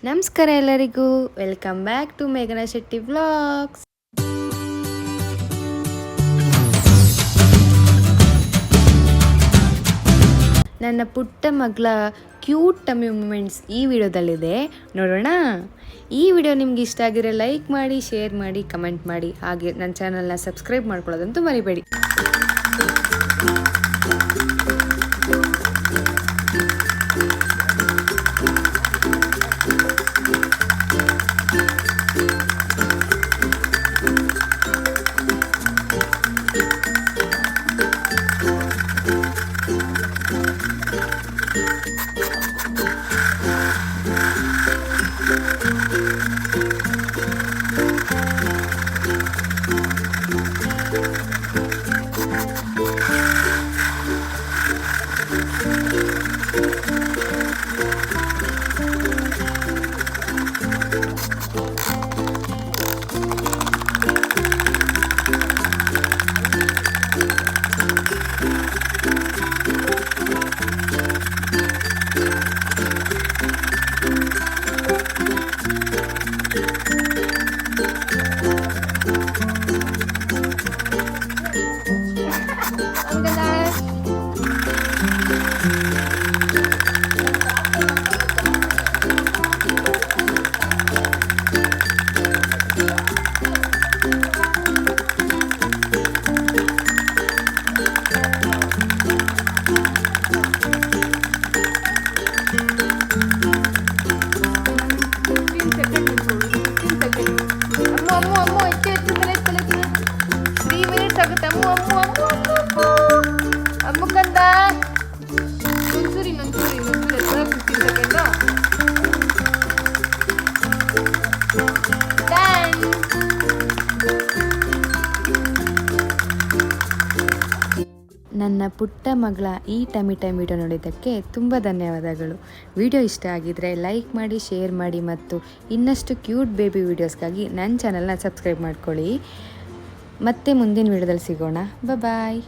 ನಮಸ್ಕಾರ ಎಲ್ಲರಿಗೂ, welcome back to ಮೇಘನಾ ಶೆಟ್ಟಿ ವ್ಲಾಗ್ಸ್. ನನ್ನ ಪುಟ್ಟ ಮಗಳ ಕ್ಯೂಟ್ ಟಮ್ಮಿ ಮೂಮೆಂಟ್ಸ್ ಈ ವಿಡಿಯೋದಲ್ಲಿದೆ, ನೋಡೋಣ. ಈ ವಿಡಿಯೋ ನಿಮ್ಗೆ ಇಷ್ಟ ಆಗಿರೋ ಲೈಕ್ ಮಾಡಿ, ಶೇರ್ ಮಾಡಿ, ಕಮೆಂಟ್ ಮಾಡಿ, ಹಾಗೆ ನನ್ನ ಚಾನಲ್ನ ಸಬ್ಸ್ಕ್ರೈಬ್ ಮಾಡ್ಕೊಳ್ಳೋದಂತೂ ಮರಿಬೇಡಿ. ನನ್ನ ಪುಟ್ಟ ಮಗಳ ಈ ಟೈಮ್ ವಿಡಿಯೋ ನೋಡಿದ್ದಕ್ಕೆ ತುಂಬ ಧನ್ಯವಾದಗಳು. ವಿಡಿಯೋ ಇಷ್ಟ ಆಗಿದ್ರೆ ಲೈಕ್ ಮಾಡಿ, ಶೇರ್ ಮಾಡಿ ಮತ್ತು ಇನ್ನಷ್ಟು ಕ್ಯೂಟ್ ಬೇಬಿ ವಿಡಿಯೋಸ್ಗಾಗಿ ನನ್ನ ಚಾನಲ್ನ ಸಬ್ಸ್ಕ್ರೈಬ್ ಮಾಡ್ಕೊಳ್ಳಿ. ಮತ್ತೆ ಮುಂದಿನ ವಿಡಿಯೋದಲ್ಲಿ ಸಿಗೋಣ. ಬಾಯ್.